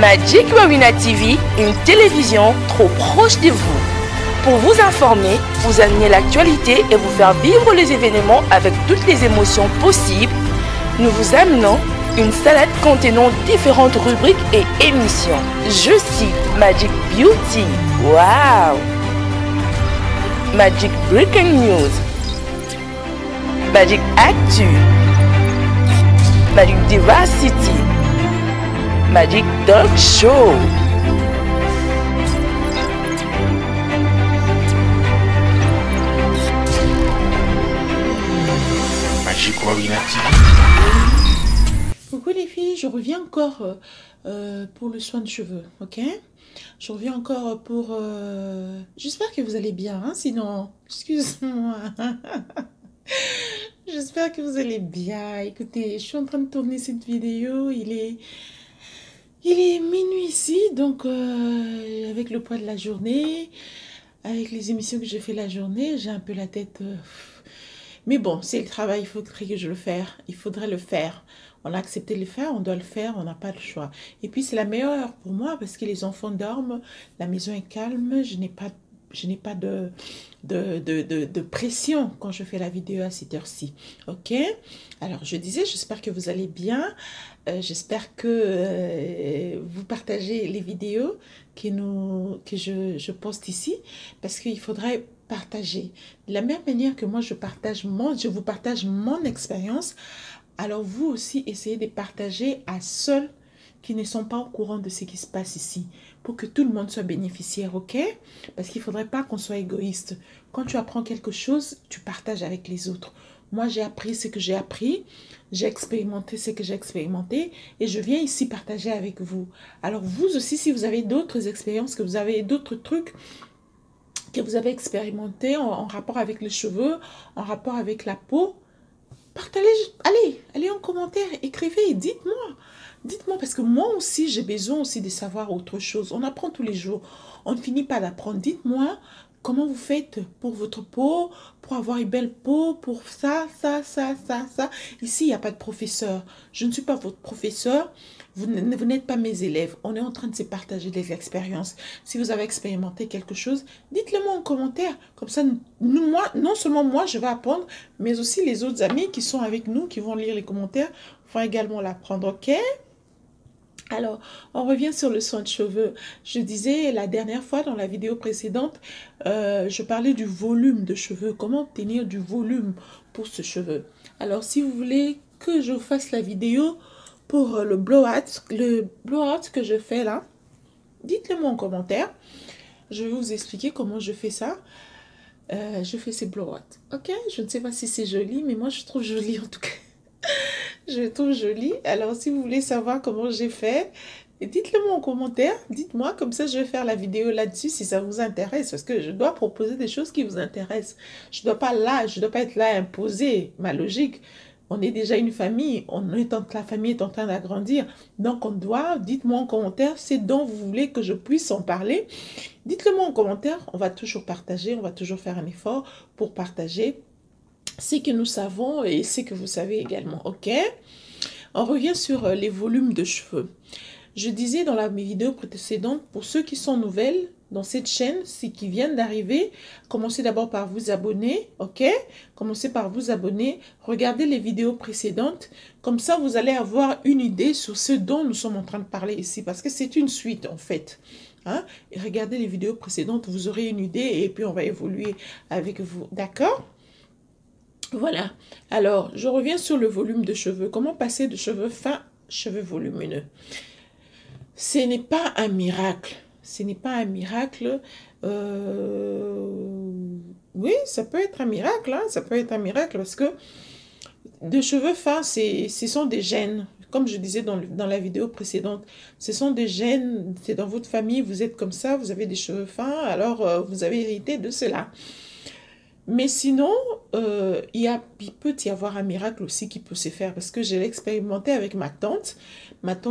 Magic Warrior TV, une télévision trop proche de vous. Pour vous informer, vous amener l'actualité et vous faire vivre les événements avec toutes les émotions possibles, nous vous amenons une salade contenant différentes rubriques et émissions. Je cite Magic Beauty, wow! Magic Breaking News, Magic Actu, Magic Diversity, Magic Dog Show. Magic Warrior TV. Coucou les filles, je reviens encore pour le soin de cheveux, ok? Je reviens encore pour... J'espère que vous allez bien, hein? Sinon, excuse-moi. J'espère que vous allez bien. Écoutez, je suis en train de tourner cette vidéo, il est minuit ici, donc avec le poids de la journée, avec les émissions que j'ai fait la journée, j'ai un peu la tête... Mais bon, c'est le travail, il faudrait que je le fasse. Il faudrait le faire. On a accepté de le faire, on doit le faire, on n'a pas le choix. Et puis c'est la meilleure heure pour moi parce que les enfants dorment, la maison est calme, je n'ai pas de pression quand je fais la vidéo à cette heure-ci. Ok? Alors je disais, j'espère que vous allez bien. J'espère que vous partagez les vidéos que je poste ici parce qu'il faudrait partager. De la même manière que moi je vous partage mon expérience, alors vous aussi essayez de partager à ceux qui ne sont pas au courant de ce qui se passe ici, pour que tout le monde soit bénéficiaire, ok? Parce qu'il ne faudrait pas qu'on soit égoïste. Quand tu apprends quelque chose, tu partages avec les autres. Moi, j'ai appris ce que j'ai appris, j'ai expérimenté ce que j'ai expérimenté, et je viens ici partager avec vous. Alors vous aussi, si vous avez d'autres expériences, que vous avez d'autres trucs que vous avez expérimenté en rapport avec les cheveux, en rapport avec la peau, partagez, allez en commentaire, écrivez, dites-moi, parce que moi aussi, j'ai besoin aussi de savoir autre chose. On apprend tous les jours, on ne finit pas d'apprendre. Dites-moi comment vous faites pour votre peau, pour avoir une belle peau, pour ça. Ici, il n'y a pas de professeur. Je ne suis pas votre professeur. Vous n'êtes pas mes élèves. On est en train de se partager des expériences. Si vous avez expérimenté quelque chose, dites-le moi en commentaire. Comme ça, non seulement moi, je vais apprendre, mais aussi les autres amis qui sont avec nous, qui vont lire les commentaires, vont également l'apprendre, ok? Alors, on revient sur le soin de cheveux. Je disais la dernière fois dans la vidéo précédente, je parlais du volume de cheveux. Comment obtenir du volume pour ce cheveu? Alors, si vous voulez que je vous fasse la vidéo pour le blowout que je fais là, dites-le moi en commentaire. Je vais vous expliquer comment je fais ça. Je fais ces blowouts. Ok? Je ne sais pas si c'est joli, mais moi je trouve joli en tout cas. Je le trouve joli. Alors, si vous voulez savoir comment j'ai fait, dites-le moi en commentaire. Dites-moi, comme ça, je vais faire la vidéo là-dessus si ça vous intéresse. Parce que je dois proposer des choses qui vous intéressent. Je ne dois pas être là à imposer ma logique. On est déjà une famille. La famille est en train d'agrandir. Donc, dites-moi en commentaire ce dont vous voulez que je puisse en parler. Dites-le moi en commentaire. On va toujours partager. On va toujours faire un effort pour partager ce que nous savons et ce que vous savez également, ok? On revient sur les volumes de cheveux. Je disais dans la vidéo précédente, pour ceux qui sont nouvelles dans cette chaîne, ceux qui viennent d'arriver, commencez d'abord par vous abonner, ok? Commencez par vous abonner, regardez les vidéos précédentes, comme ça vous allez avoir une idée sur ce dont nous sommes en train de parler ici, parce que c'est une suite en fait. Hein? Et regardez les vidéos précédentes, vous aurez une idée et puis on va évoluer avec vous, d'accord? Voilà, alors je reviens sur le volume de cheveux. Comment passer de cheveux fins à cheveux volumineux? Ce n'est pas un miracle. Ce n'est pas un miracle. Oui, ça peut être un miracle. Hein? Ça peut être un miracle parce que de cheveux fins, ce sont des gènes. Comme je disais dans la vidéo précédente, ce sont des gènes. C'est dans votre famille, vous êtes comme ça, vous avez des cheveux fins, alors vous avez hérité de cela. Mais sinon, il peut y avoir un miracle aussi qui peut se faire parce que je l'ai expérimenté avec ma tante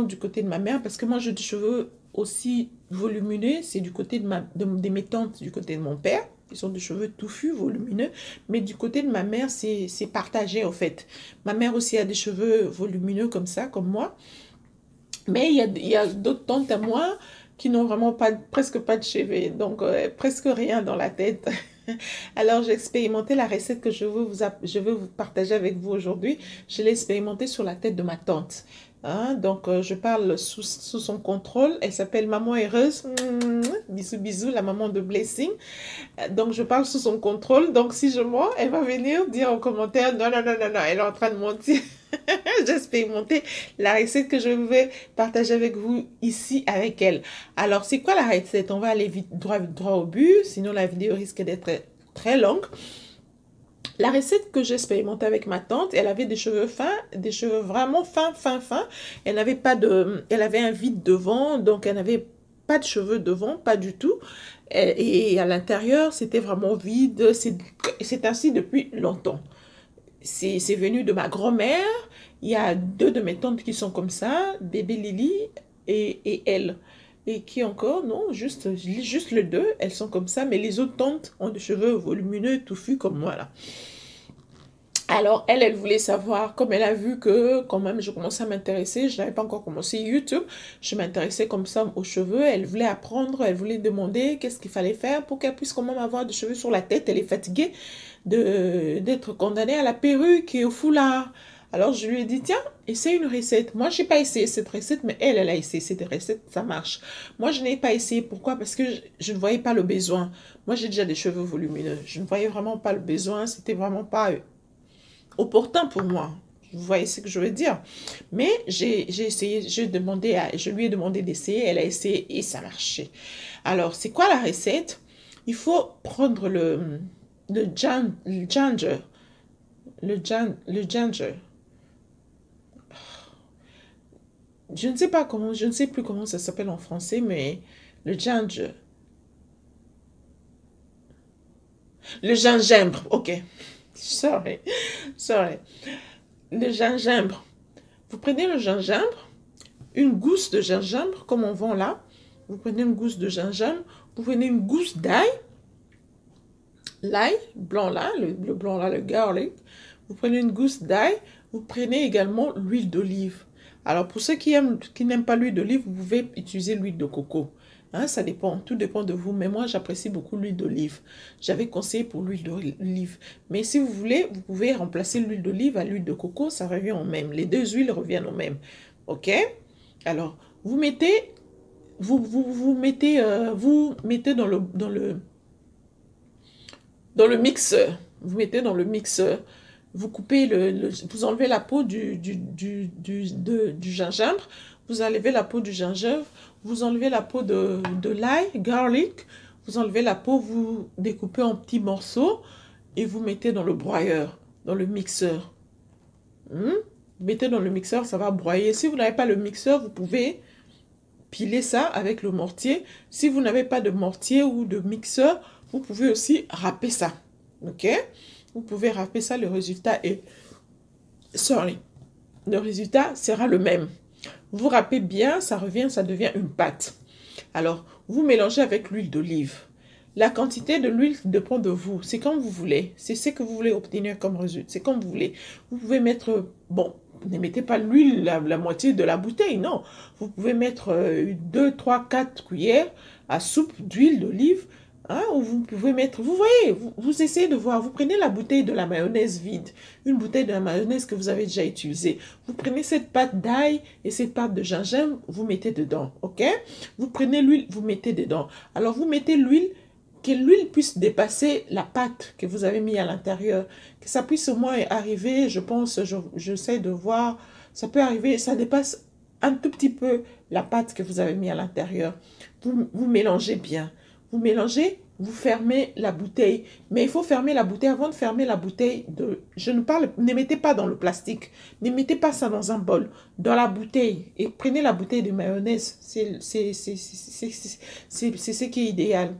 du côté de ma mère, parce que moi j'ai des cheveux aussi volumineux, c'est du côté de mes tantes, du côté de mon père, ils sont des cheveux touffus, volumineux, mais du côté de ma mère, c'est partagé en fait. Ma mère aussi a des cheveux volumineux comme ça, comme moi. Mais il y a d'autres tantes à moi qui n'ont vraiment pas, presque pas de cheveux, donc presque rien dans la tête. Alors, j'ai expérimenté la recette que je veux vous partager avec vous aujourd'hui. Je l'ai expérimentée sur la tête de ma tante. Hein, donc, je parle sous son contrôle. Elle s'appelle Maman Heureuse. Bisous, bisous, la maman de Blessing. Donc, je parle sous son contrôle. Donc, si je mens, elle va venir dire en commentaire, non, non, non, non, non, elle est en train de mentir. J'ai expérimenté la recette que je vais partager avec vous ici avec elle. Alors, c'est quoi la recette? On va aller vite, droit au but, sinon la vidéo risque d'être très longue. La recette que j'ai expérimentée avec ma tante, elle avait des cheveux fins, des cheveux vraiment fins. Elle n'avait pas de, elle avait un vide devant, donc elle n'avait pas de cheveux devant, pas du tout. Et à l'intérieur, c'était vraiment vide. C'est ainsi depuis longtemps. C'est venu de ma grand-mère. Il y a 2 de mes tantes qui sont comme ça, bébé Lily et elle. Et qui encore, non, juste les 2, elles sont comme ça, mais les autres tantes ont des cheveux volumineux, touffus comme moi là. Alors, elle voulait savoir, comme elle a vu que quand même je commençais à m'intéresser, je n'avais pas encore commencé YouTube, je m'intéressais comme ça aux cheveux, elle voulait apprendre, elle voulait demander qu'est-ce qu'il fallait faire pour qu'elle puisse quand même avoir des cheveux sur la tête. Elle est fatiguée d'être condamnée à la perruque et au foulard. Alors, je lui ai dit, tiens, essaie une recette. Moi, je n'ai pas essayé cette recette, mais elle a essayé cette recette, ça marche. Moi, je n'ai pas essayé. Pourquoi? Parce que je ne voyais pas le besoin. Moi, j'ai déjà des cheveux volumineux. Je ne voyais vraiment pas le besoin. C'était vraiment pas opportun pour moi. Vous voyez ce que je veux dire? Mais j'ai essayé, je lui ai demandé d'essayer. Elle a essayé et ça marchait. Alors, c'est quoi la recette? Il faut prendre le ginger. Le ginger. Je ne sais plus comment ça s'appelle en français, mais le ginger. Le gingembre, ok. Sorry. Le gingembre. Vous prenez le gingembre, une gousse de gingembre, comme on vend là. Vous prenez une gousse de gingembre, vous prenez une gousse d'ail. L'ail blanc là, le blanc là, le garlic. Vous prenez une gousse d'ail. Vous prenez également l'huile d'olive. Alors, pour ceux qui n'aiment pas l'huile d'olive, vous pouvez utiliser l'huile de coco. Hein, ça dépend, tout dépend de vous. Mais moi, j'apprécie beaucoup l'huile d'olive. J'avais conseillé pour l'huile d'olive. Mais si vous voulez, vous pouvez remplacer l'huile d'olive à l'huile de coco. Ça revient au même. Les 2 huiles reviennent au même. OK? Alors, vous mettez dans le mixeur. Vous mettez dans le mixeur. Vous coupez vous enlevez la peau du gingembre, vous enlevez la peau du gingembre, vous enlevez la peau de l'ail, garlic, vous enlevez la peau, vous découpez en petits morceaux et vous mettez dans le broyeur, dans le mixeur. Mettez dans le mixeur, ça va broyer. Si vous n'avez pas le mixeur, vous pouvez piler ça avec le mortier. Si vous n'avez pas de mortier ou de mixeur, vous pouvez aussi râper ça. OK? Vous pouvez râper ça, le résultat est... Le résultat sera le même. Vous râpez bien, ça devient une pâte. Alors, vous mélangez avec l'huile d'olive. La quantité de l'huile dépend de vous. C'est comme vous voulez. C'est ce que vous voulez obtenir comme résultat. C'est comme vous voulez. Vous pouvez mettre... Bon, ne mettez pas l'huile, la moitié de la bouteille, non. Vous pouvez mettre 2, 3, 4 cuillères à soupe d'huile d'olive. Hein, ou vous pouvez mettre, vous voyez, vous essayez de voir, vous prenez la bouteille de la mayonnaise vide, une bouteille de la mayonnaise que vous avez déjà utilisée, vous prenez cette pâte d'ail et cette pâte de gingembre, vous mettez dedans, ok? Vous prenez l'huile, vous mettez dedans. Alors vous mettez l'huile, que l'huile puisse dépasser la pâte que vous avez mis à l'intérieur, que ça puisse au moins arriver, je pense, j'essaie de voir, ça peut arriver, ça dépasse un tout petit peu la pâte que vous avez mis à l'intérieur. Vous mélangez bien. Vous mélangez, vous fermez la bouteille. Mais il faut fermer la bouteille. Avant de fermer la bouteille, ne mettez pas dans le plastique. Ne mettez pas ça dans un bol. Dans la bouteille. Et prenez la bouteille de mayonnaise. C'est ce qui est idéal.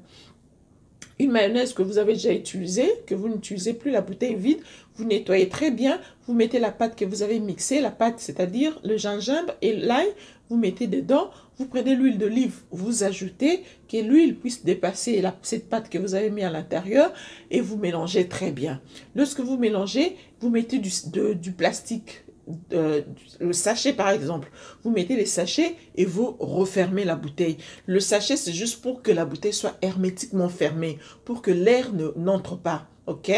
Une mayonnaise que vous avez déjà utilisée, que vous n'utilisez plus, la bouteille vide, vous nettoyez très bien, vous mettez la pâte que vous avez mixée, la pâte, c'est-à-dire le gingembre et l'ail, vous mettez dedans, vous prenez l'huile d'olive, vous ajoutez, que l'huile puisse dépasser cette pâte que vous avez mis à l'intérieur et vous mélangez très bien. Lorsque vous mélangez, vous mettez du plastique le sachet par exemple. Vous mettez les sachets et vous refermez la bouteille. Le sachet, c'est juste pour que la bouteille soit hermétiquement fermée, pour que l'air n'entre pas. Ok?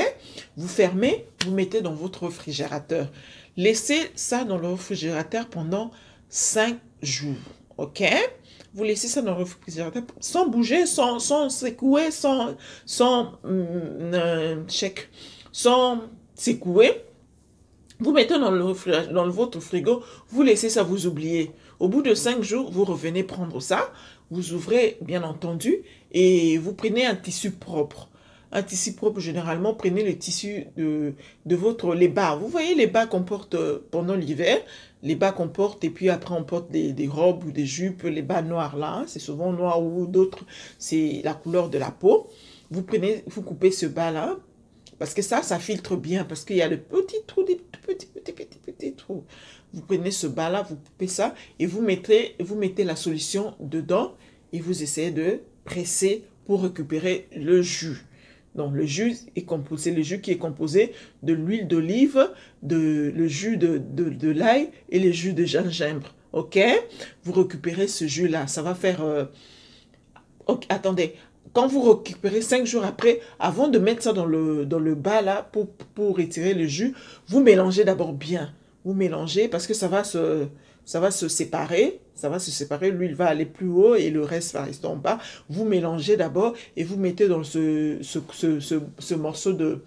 Vous fermez, vous mettez dans votre réfrigérateur. Laissez ça dans le réfrigérateur pendant 5 jours. Ok? Vous laissez ça dans le réfrigérateur sans bouger, sans secouer, sans secouer. Vous mettez dans votre frigo, vous laissez ça vous oublier. Au bout de 5 jours, vous revenez prendre ça, vous ouvrez bien entendu et vous prenez un tissu propre. Un tissu propre, généralement, prenez le tissu de les bas. Vous voyez les bas qu'on porte pendant l'hiver, les bas qu'on porte et puis après on porte des robes ou des jupes, les bas noirs là, hein, c'est souvent noir ou d'autres, c'est la couleur de la peau. Vous coupez ce bas là, parce que ça filtre bien, parce qu'il y a le petit trou, des petits trous. Vous prenez ce bas là, vous coupez ça et vous mettez la solution dedans et vous essayez de presser pour récupérer le jus. Donc, le jus qui est composé de l'huile d'olive, le jus de l'ail et le jus de gingembre. OK? Vous récupérez ce jus-là. Ça va faire... Okay, attendez. Quand vous récupérez 5 jours après, avant de mettre ça dans le bas là, pour retirer le jus, vous mélangez d'abord bien. Vous mélangez parce que ça va se séparer. Ça va se séparer, l'huile va aller plus haut et le reste va rester en bas. Vous mélangez d'abord et vous mettez dans ce morceau de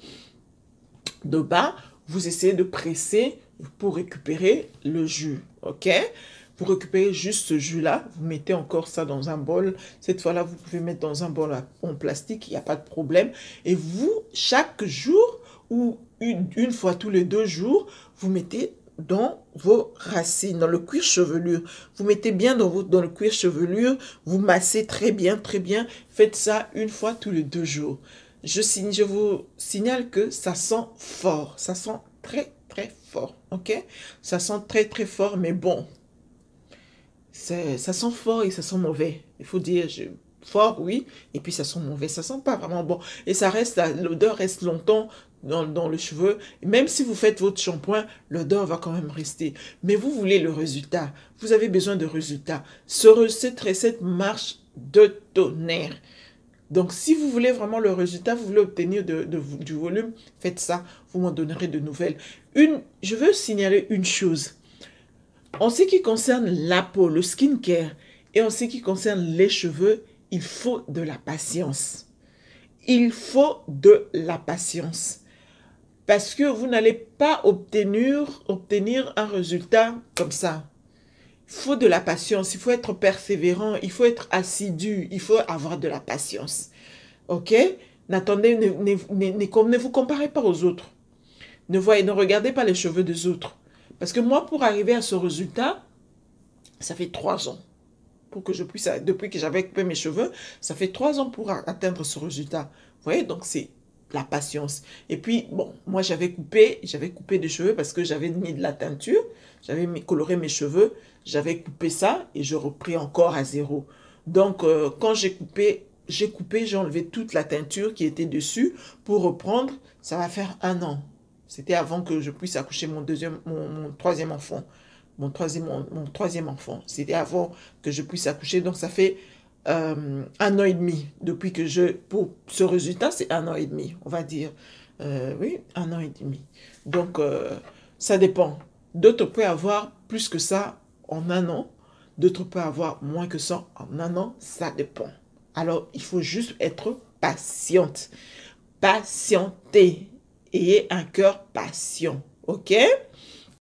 bas. Vous essayez de presser pour récupérer le jus. OK? Vous récupérez juste ce jus-là. Vous mettez encore ça dans un bol. Cette fois-là, vous pouvez mettre dans un bol en plastique. Il n'y a pas de problème. Et vous, chaque jour ou une fois tous les 2 jours, vous mettez dans vos racines, dans le cuir chevelure. Vous mettez bien dans le cuir chevelure, vous massez très bien, très bien. Faites ça une fois tous les 2 jours. Je vous signale que ça sent fort, ça sent très, très fort, ok? Ça sent très, très fort, mais bon, ça sent fort et ça sent mauvais. Il faut dire, fort, oui, et puis ça sent mauvais, ça sent pas vraiment bon. Et ça reste, l'odeur reste longtemps dans le cheveu. Même si vous faites votre shampoing, l'odeur va quand même rester. Mais vous voulez le résultat. Vous avez besoin de résultats. Cette recette marche de tonnerre. Donc, si vous voulez vraiment le résultat, vous voulez obtenir du volume, faites ça. Vous m'en donnerez de nouvelles. Je veux signaler une chose. En ce qui concerne la peau, le skincare, et en ce qui concerne les cheveux, il faut de la patience. Il faut de la patience. Parce que vous n'allez pas obtenir un résultat comme ça. Il faut de la patience, il faut être persévérant, il faut être assidu, il faut avoir de la patience. Ok? N'attendez, ne vous comparez pas aux autres. Ne regardez pas les cheveux des autres. Parce que moi, pour arriver à ce résultat, ça fait 3 ans. Pour que je puisse, depuis que j'avais coupé mes cheveux, ça fait 3 ans pour atteindre ce résultat. Vous voyez, donc c'est la patience. Et puis, bon, moi j'avais coupé des cheveux parce que j'avais mis de la teinture, j'avais coloré mes cheveux, j'avais coupé ça et je repris encore à 0. Donc, quand j'ai coupé, j'ai enlevé toute la teinture qui était dessus pour reprendre, ça va faire 1 an. C'était avant que je puisse accoucher mon troisième enfant. Mon troisième enfant. C'était avant que je puisse accoucher. Donc, ça fait 1 an et demi. Depuis que pour ce résultat, c'est 1 an et demi, on va dire. Oui, 1 an et demi. Donc, ça dépend. D'autres peuvent avoir plus que ça en 1 an. D'autres peuvent avoir moins que ça en 1 an. Ça dépend. Alors, il faut juste être patiente. Patienter. Ayez un cœur patient. OK?